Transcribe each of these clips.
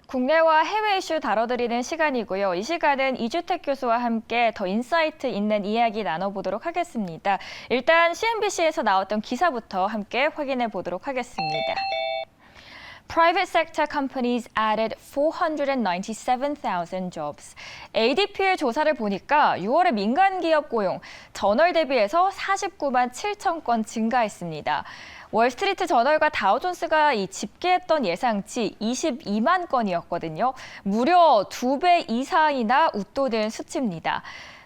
국내와 해외 이슈 다뤄드리는 시간이고요. 이 시간은 이주택 교수와 함께 더 인사이트 있는 이야기 나눠보도록 하겠습니다. 일단 CNBC에서 나왔던 기사부터 함께 확인해 보도록 하겠습니다. Private sector companies added 497,000 jobs. ADP의 조사를 보니까 6월에 민간 기업 고용 전월 대비해서 49만 7천 건 증가했습니다. 월스트리트 저널과 다우존스가 집계했던 예상치 22만 건이었거든요. 무려 2배 이상이나 웃도는 수치입니다.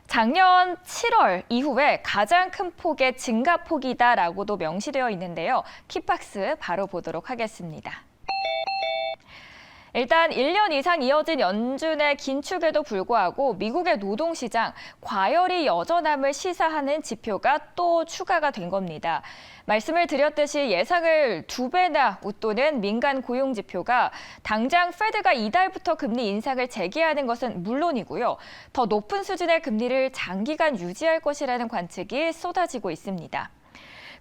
작년 7월 이후에 가장 큰 폭의 증가폭이다라고도 명시되어 있는데요. 키박스 바로 보도록 하겠습니다. 일단 1년 이상 이어진 연준의 긴축에도 불구하고 미국의 노동시장 과열이 여전함을 시사하는 지표가 또 추가가 된 겁니다. 말씀을 드렸듯이 예상을 2배나 웃도는 민간 고용 지표가 당장 페드가 이달부터 금리 인상을 재개하는 것은 물론이고요. 더 높은 수준의 금리를 장기간 유지할 것이라는 관측이 쏟아지고 있습니다.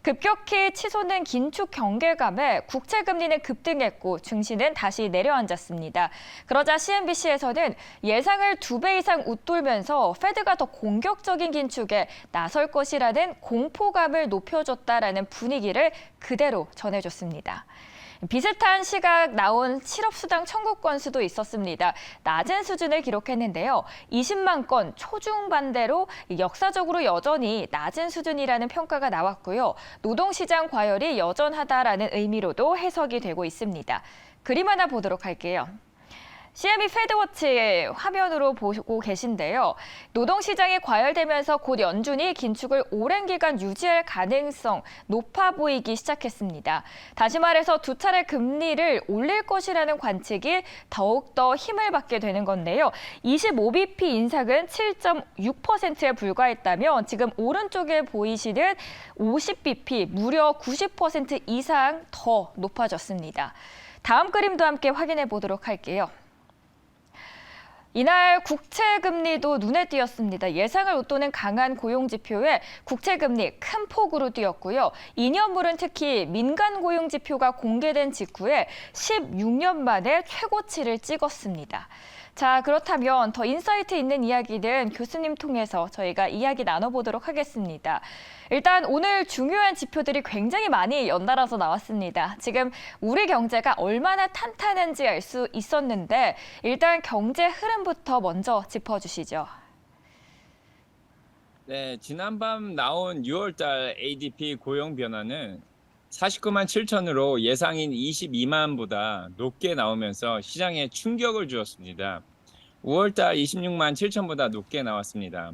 급격히 치솟는 긴축 경계감에 국채 금리는 급등했고 증시는 다시 내려앉았습니다. 그러자 CNBC에서는 예상을 2배 이상 웃돌면서 페드가 더 공격적인 긴축에 나설 것이라는 공포감을 높여줬다라는 분위기를 그대로 전해줬습니다. 비슷한 시각 나온 실업수당 청구 건수도 있었습니다. 낮은 수준을 기록했는데요. 20만 건 초중반대로 역사적으로 여전히 낮은 수준이라는 평가가 나왔고요. 노동시장 과열이 여전하다라는 의미로도 해석이 되고 있습니다. 그림 하나 보도록 할게요. CME 페드워치 화면으로 보고 계신데요. 노동시장이 과열되면서 곧 연준이 긴축을 오랜 기간 유지할 가능성 높아 보이기 시작했습니다. 다시 말해서 두 차례 금리를 올릴 것이라는 관측이 더욱더 힘을 받게 되는 건데요. 25bp 인상은 7.6%에 불과했다면 지금 오른쪽에 보이시는 50bp 무려 90% 이상 더 높아졌습니다. 다음 그림도 함께 확인해 보도록 할게요. 이날 국채금리도 눈에 띄었습니다. 예상을 웃도는 강한 고용지표에 국채금리 큰 폭으로 뛰었고요. 2년물은 특히 민간 고용지표가 공개된 직후에 16년 만에 최고치를 찍었습니다. 자, 그렇다면 더 인사이트 있는 이야기는 교수님 통해서 저희가 이야기 나눠보도록 하겠습니다. 일단 오늘 중요한 지표들이 굉장히 많이 연달아서 나왔습니다. 지금 우리 경제가 얼마나 탄탄한지 알 수 있었는데 일단 경제 흐름부터 먼저 짚어주시죠. 네, 지난밤 나온 6월달 ADP 고용 변화는 49만 7천으로 예상인 22만보다 높게 나오면서 시장에 충격을 주었습니다. 5월달 26만 7천보다 높게 나왔습니다.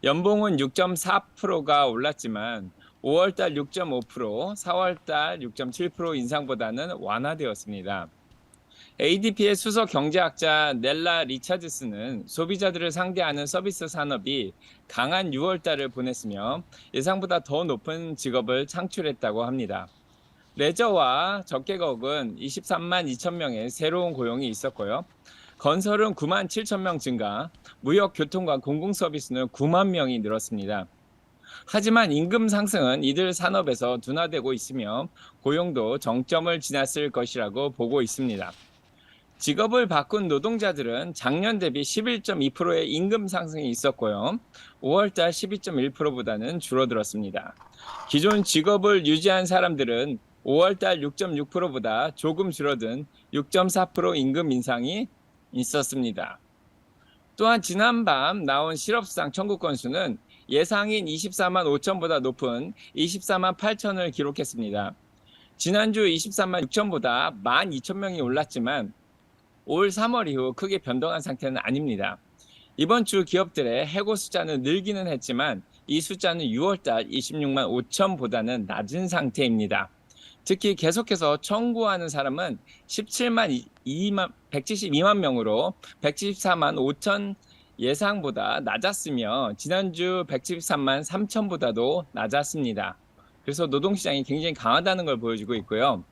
연봉은 6.4%가 올랐지만 5월달 6.5%, 4월달 6.7% 인상보다는 완화되었습니다. ADP의 수석 경제학자 넬라 리차드스는 소비자들을 상대하는 서비스 산업이 강한 6월달을 보냈으며 예상보다 더 높은 직업을 창출했다고 합니다. 레저와 적개국은 23만 2천 명의 새로운 고용이 있었고요. 건설은 9만 7천 명 증가, 무역, 교통과 공공서비스는 9만 명이 늘었습니다. 하지만 임금 상승은 이들 산업에서 둔화되고 있으며 고용도 정점을 지났을 것이라고 보고 있습니다. 직업을 바꾼 노동자들은 작년 대비 11.2%의 임금 상승이 있었고요. 5월달 12.1%보다는 줄어들었습니다. 기존 직업을 유지한 사람들은 5월달 6.6%보다 조금 줄어든 6.4% 임금 인상이 있었습니다. 또한 지난밤 나온 실업수당 청구 건수는 예상인 24만 5천보다 높은 24만 8천을 기록했습니다. 지난주 23만 6천보다 1만 2천 명이 올랐지만 올 3월 이후 크게 변동한 상태는 아닙니다. 이번 주 기업들의 해고 숫자는 늘기는 했지만 이 숫자는 6월달 26만 5천보다는 낮은 상태입니다. 특히 계속해서 청구하는 사람은 172만 명으로 174만 5천 예상보다 낮았으며 지난주 173만 3천보다도 낮았습니다. 그래서 노동시장이 굉장히 강하다는 걸 보여주고 있고요.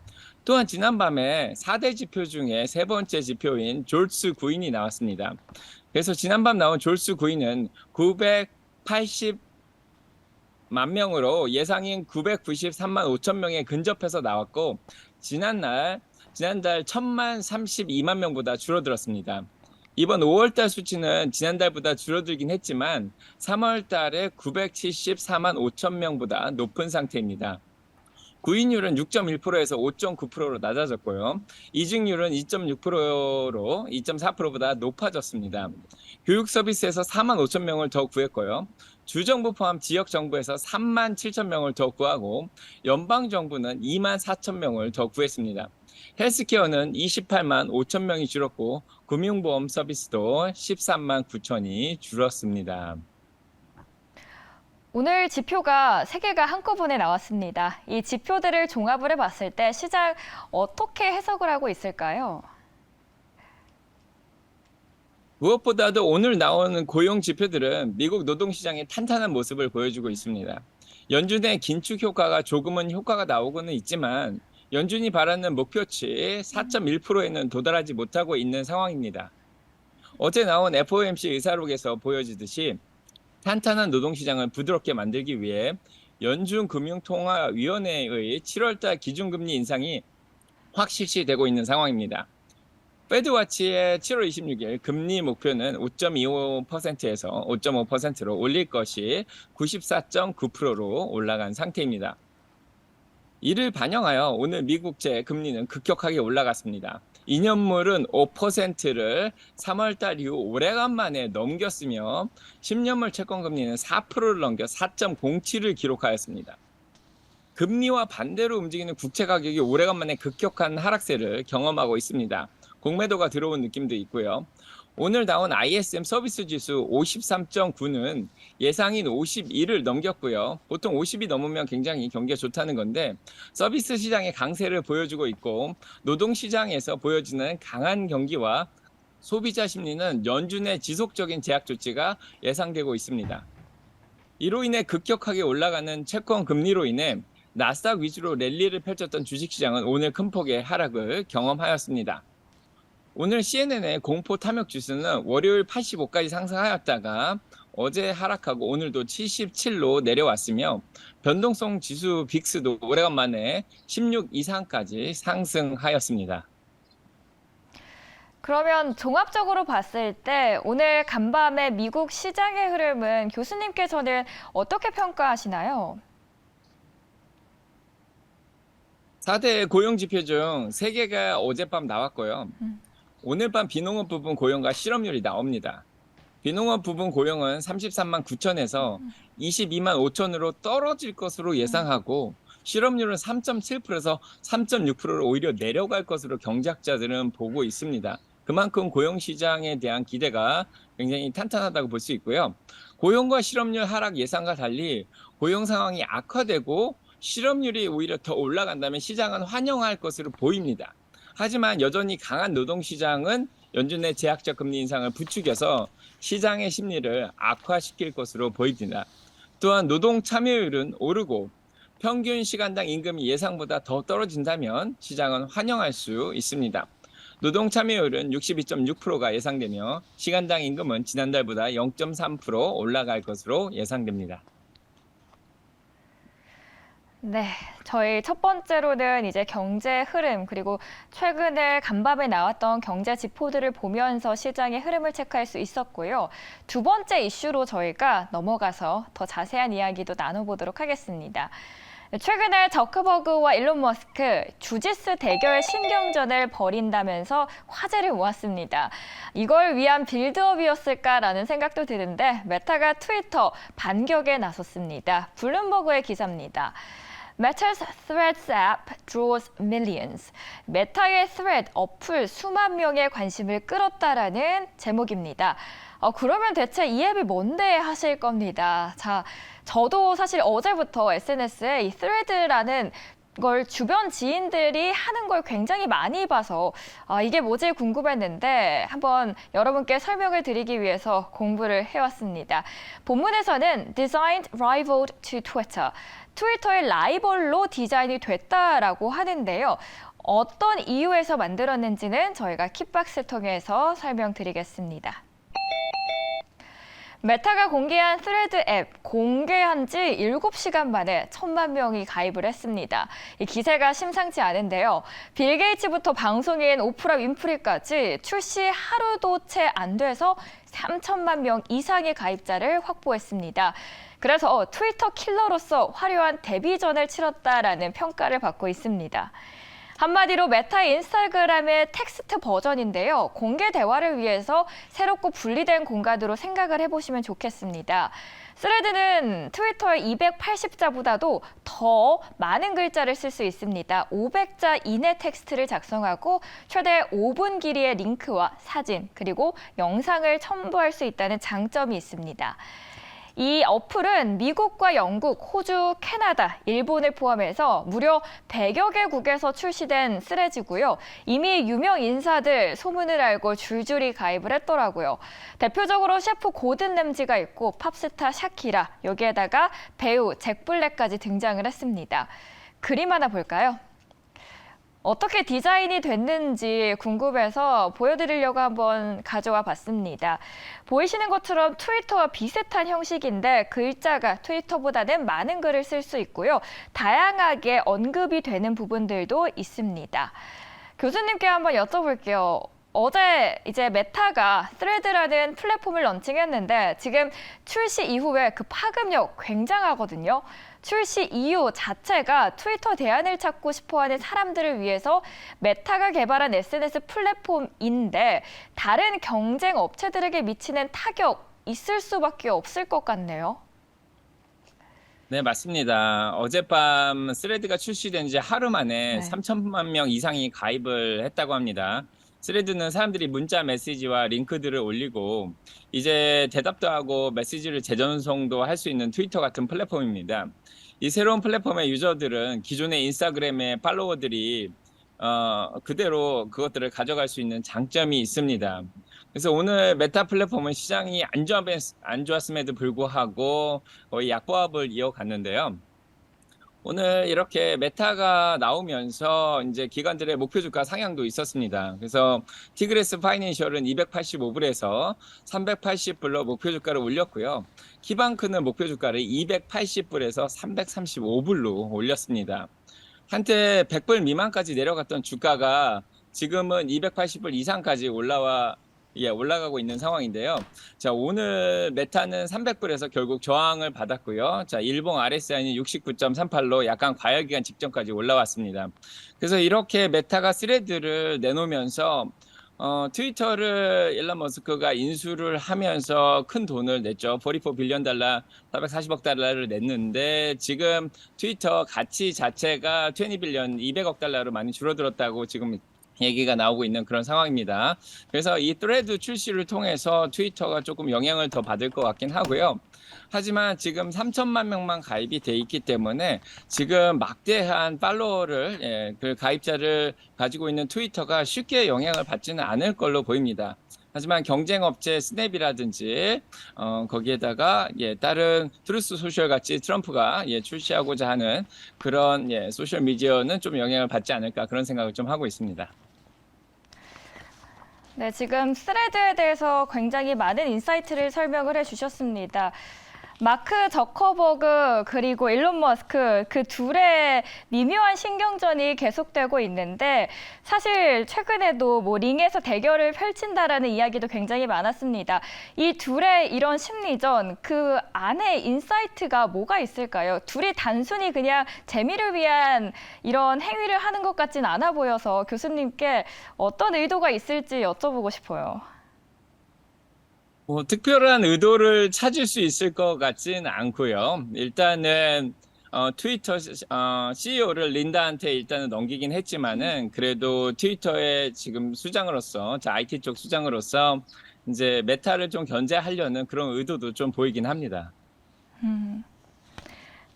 또한 지난밤에 4대 지표 중에 세 번째 지표인 졸스 구인이 나왔습니다. 그래서 지난밤 나온 졸스 구인은 980만 명으로 예상인 993만 5천 명에 근접해서 나왔고 지난날 지난달 1,032만 명보다 줄어들었습니다. 이번 5월달 수치는 지난달보다 줄어들긴 했지만 3월달에 974만 5천 명보다 높은 상태입니다. 구인율은 6.1%에서 5.9%로 낮아졌고요. 이직률은 2.6%로 2.4%보다 높아졌습니다. 교육 서비스에서 4만 5천 명을 더 구했고요. 주정부 포함 지역정부에서 3만 7천 명을 더 구하고 연방정부는 2만 4천 명을 더 구했습니다. 헬스케어는 28만 5천 명이 줄었고 금융보험 서비스도 13만 9천이 줄었습니다. 오늘 지표가 3개가 한꺼번에 나왔습니다. 이 지표들을 종합을 해봤을 때 시장 어떻게 해석을 하고 있을까요? 무엇보다도 오늘 나오는 고용 지표들은 미국 노동시장의 탄탄한 모습을 보여주고 있습니다. 연준의 긴축 효과가 조금은 효과가 나오고는 있지만 연준이 바라는 목표치 4.1%에는 도달하지 못하고 있는 상황입니다. 어제 나온 FOMC 의사록에서 보여지듯이 탄탄한 노동시장을 부드럽게 만들기 위해 연준금융통화위원회의 7월달 기준금리 인상이 확 실시되고 있는 상황입니다. 페드와치의 7월 26일 금리 목표는 5.25%에서 5.5%로 올릴 것이 94.9%로 올라간 상태입니다. 이를 반영하여 오늘 미국제 금리는 급격하게 올라갔습니다. 2년물은 5%를 3월달 이후 오래간만에 넘겼으며 10년물 채권금리는 4%를 넘겨 4.07을 기록하였습니다. 금리와 반대로 움직이는 국채 가격이 오래간만에 급격한 하락세를 경험하고 있습니다. 공매도가 들어온 느낌도 있고요. 오늘 나온 ISM 서비스 지수 53.9는 예상인 51을 넘겼고요. 보통 50이 넘으면 굉장히 경기가 좋다는 건데 서비스 시장의 강세를 보여주고 있고 노동시장에서 보여지는 강한 경기와 소비자 심리는 연준의 지속적인 제약 조치가 예상되고 있습니다. 이로 인해 급격하게 올라가는 채권 금리로 인해 나스닥 위주로 랠리를 펼쳤던 주식시장은 오늘 큰 폭의 하락을 경험하였습니다. 오늘 CNN의 공포 탐욕 지수는 월요일 85까지 상승하였다가 어제 하락하고 오늘도 77로 내려왔으며 변동성 지수 빅스도 오래간만에 16 이상까지 상승하였습니다. 그러면 종합적으로 봤을 때 오늘 간밤의 미국 시장의 흐름은 교수님께서는 어떻게 평가하시나요? 4대 고용지표 중 3개가 어젯밤 나왔고요. 오늘 밤 비농업 부분 고용과 실업률이 나옵니다. 비농업 부분 고용은 33만 9천에서 22만 5천으로 떨어질 것으로 예상하고 실업률은 3.7%에서 3.6%로 오히려 내려갈 것으로 경제학자들은 보고 있습니다. 그만큼 고용시장에 대한 기대가 굉장히 탄탄하다고 볼 수 있고요. 고용과 실업률 하락 예상과 달리 고용 상황이 악화되고 실업률이 오히려 더 올라간다면 시장은 환영할 것으로 보입니다. 하지만 여전히 강한 노동시장은 연준의 제약적 금리 인상을 부추겨서 시장의 심리를 악화시킬 것으로 보입니다. 또한 노동 참여율은 오르고 평균 시간당 임금이 예상보다 더 떨어진다면 시장은 환영할 수 있습니다. 노동 참여율은 62.6%가 예상되며 시간당 임금은 지난달보다 0.3% 올라갈 것으로 예상됩니다. 네, 저희 첫 번째로는 이제 경제 흐름 그리고 최근에 간밤에 나왔던 경제 지표들을 보면서 시장의 흐름을 체크할 수 있었고요. 두 번째 이슈로 저희가 넘어가서 더 자세한 이야기도 나눠보도록 하겠습니다. 최근에 저커버그와 일론 머스크 주짓수 대결 신경전을 벌인다면서 화제를 모았습니다. 이걸 위한 빌드업이었을까라는 생각도 드는데 메타가 트위터 반격에 나섰습니다. 블룸버그의 기사입니다. Meta's Threads app draws millions. 메타의 Thread 어플 수만 명의 관심을 끌었다라는 제목입니다. 그러면 대체 이 앱이 뭔데 하실 겁니다. 자, 저도 사실 어제부터 SNS에 이 Thread라는 걸 주변 지인들이 하는 걸 굉장히 많이 봐서 이게 뭐지 궁금했는데 한번 여러분께 설명을 드리기 위해서 공부를 해왔습니다. 본문에서는 designed rival to Twitter, 트위터의 라이벌로 디자인이 됐다라고 하는데요. 어떤 이유에서 만들었는지는 저희가 킥박스 통해서 설명드리겠습니다. 메타가 공개한 스레드 앱, 공개한 지 7시간 만에 1,000만 명이 가입을 했습니다. 이 기세가 심상치 않은데요. 빌 게이츠부터 방송인 오프라 윈프리까지 출시 하루도 채 안 돼서 3,000만 명 이상의 가입자를 확보했습니다. 그래서 트위터 킬러로서 화려한 데뷔전을 치렀다라는 평가를 받고 있습니다. 한마디로 메타 인스타그램의 텍스트 버전인데요. 공개 대화를 위해서 새롭고 분리된 공간으로 생각을 해보시면 좋겠습니다. 스레드는 트위터의 280자보다도 더 많은 글자를 쓸 수 있습니다. 500자 이내 텍스트를 작성하고 최대 5분 길이의 링크와 사진, 그리고 영상을 첨부할 수 있다는 장점이 있습니다. 이 어플은 미국과 영국, 호주, 캐나다, 일본을 포함해서 무려 100여 개국에서 출시된 스레즈고요. 이미 유명 인사들 소문을 알고 줄줄이 가입을 했더라고요. 대표적으로 셰프 고든 램지가 있고 팝스타 샤키라, 여기에다가 배우 잭 블랙까지 등장을 했습니다. 그림 하나 볼까요? 어떻게 디자인이 됐는지 궁금해서 보여드리려고 한번 가져와 봤습니다. 보이시는 것처럼 트위터와 비슷한 형식인데 글자가 트위터보다는 많은 글을 쓸 수 있고요. 다양하게 언급이 되는 부분들도 있습니다. 교수님께 한번 여쭤볼게요. 어제 이제 메타가 스레드라는 플랫폼을 런칭했는데 지금 출시 이후에 그 파급력 굉장하거든요. 출시 이유 자체가 트위터 대안을 찾고 싶어하는 사람들을 위해서 메타가 개발한 SNS 플랫폼인데 다른 경쟁 업체들에게 미치는 타격 있을 수밖에 없을 것 같네요. 네, 맞습니다. 어젯밤 스레드가 출시된 지 하루 만에 네. 3천만 명 이상이 가입을 했다고 합니다. 스레드는 사람들이 문자 메시지와 링크들을 올리고 이제 대답도 하고 메시지를 재전송도 할 수 있는 트위터 같은 플랫폼입니다. 이 새로운 플랫폼의 유저들은 기존의 인스타그램의 팔로워들이 그대로 그것들을 가져갈 수 있는 장점이 있습니다. 그래서 오늘 메타 플랫폼은 시장이 안 좋았음에도 불구하고 거의 약보합을 이어갔는데요. 오늘 이렇게 메타가 나오면서 이제 기관들의 목표 주가 상향도 있었습니다. 그래서 티그레스 파이낸셜은 285불에서 380불로 목표 주가를 올렸고요. 키방크는 목표 주가를 280불에서 335불로 올렸습니다. 한때 100불 미만까지 내려갔던 주가가 지금은 280불 이상까지 올라가고 있는 상황인데요. 자, 오늘 메타는 300불에서 결국 저항을 받았고요. 자, 일봉 RSI는 69.38로 약간 과열기간 직전까지 올라왔습니다. 그래서 이렇게 메타가 스레드를 내놓으면서 트위터를 일론 머스크가 인수를 하면서 큰 돈을 냈죠. 44 빌리언 달러, 440억 달러를 냈는데 지금 트위터 가치 자체가 20 빌리언, 200억 달러로 많이 줄어들었다고 지금 얘기가 나오고 있는 그런 상황입니다. 그래서 이 트레드 출시를 통해서 트위터가 조금 영향을 더 받을 것 같긴 하고요. 하지만 지금 3천만 명만 가입이 돼 있기 때문에 지금 막대한 팔로워를 그 가입자를 가지고 있는 트위터가 쉽게 영향을 받지는 않을 걸로 보입니다. 하지만 경쟁업체 스냅이라든지 거기에다가 다른 트루스 소셜 같이 트럼프가 출시하고자 하는 그런 소셜 미디어는 좀 영향을 받지 않을까 그런 생각을 좀 하고 있습니다. 네, 지금 스레드에 대해서 굉장히 많은 인사이트를 설명을 해주셨습니다. 마크 저커버그 그리고 일론 머스크 그 둘의 미묘한 신경전이 계속되고 있는데 사실 최근에도 뭐 링에서 대결을 펼친다라는 이야기도 굉장히 많았습니다. 이 둘의 이런 심리전 그 안에 인사이트가 뭐가 있을까요? 둘이 단순히 그냥 재미를 위한 이런 행위를 하는 것 같진 않아 보여서 교수님께 어떤 의도가 있을지 여쭤보고 싶어요. 특별한 의도를 찾을 수 있을 것 같지는 않고요. 일단은 트위터 CEO를 린다한테 일단은 넘기긴 했지만은 그래도 트위터의 지금 수장으로서, IT 쪽 수장으로서 이제 메타를 좀 견제하려는 그런 의도도 좀 보이긴 합니다.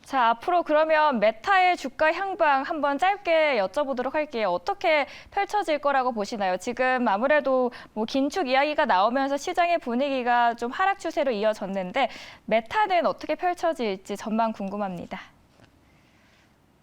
자, 앞으로 그러면 메타의 주가 향방 한번 짧게 여쭤보도록 할게요. 어떻게 펼쳐질 거라고 보시나요? 지금 아무래도 뭐 긴축 이야기가 나오면서 시장의 분위기가 좀 하락 추세로 이어졌는데 메타는 어떻게 펼쳐질지 전망 궁금합니다.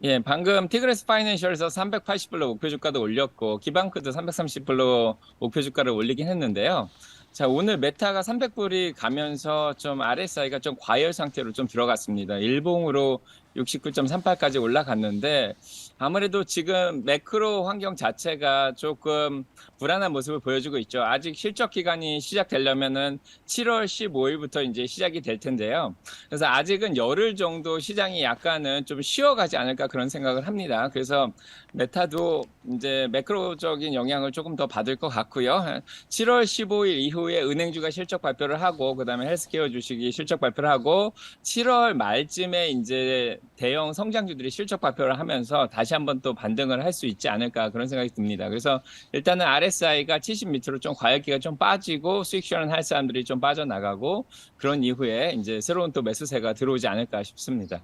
예, 방금 티그레스 파이낸셜에서 380불로 목표 주가도 올렸고 키방크도 330불로 목표 주가를 올리긴 했는데요. 자, 오늘 메타가 300불이 가면서 좀 RSI가 좀 과열 상태로 좀 들어갔습니다. 일봉으로 69.38까지 올라갔는데 아무래도 지금 매크로 환경 자체가 조금 불안한 모습을 보여주고 있죠. 아직 실적 기간이 시작되려면은 7월 15일부터 이제 시작이 될 텐데요. 그래서 아직은 열흘 정도 시장이 약간은 좀 쉬어가지 않을까 그런 생각을 합니다. 그래서 메타도 이제 매크로적인 영향을 조금 더 받을 것 같고요. 7월 15일 이후에 은행주가 실적 발표를 하고 그다음에 헬스케어 주식이 실적 발표를 하고 7월 말쯤에 이제 대형 성장주들이 실적 발표를 하면서 다시 한번 또 반등을 할 수 있지 않을까 그런 생각이 듭니다. 그래서 일단은 RSI가 70 밑으로 좀 과열기가 좀 빠지고 수익 실현할 사람들이 좀 빠져나가고 그런 이후에 이제 새로운 또 매수세가 들어오지 않을까 싶습니다.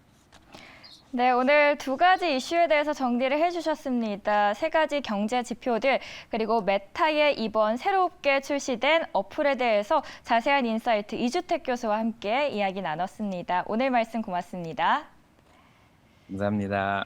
네, 오늘 두 가지 이슈에 대해서 정리를 해주셨습니다. 세 가지 경제 지표들, 그리고 메타의 이번 새롭게 출시된 어플에 대해서 자세한 인사이트 이주택 교수와 함께 이야기 나눴습니다. 오늘 말씀 고맙습니다. 감사합니다.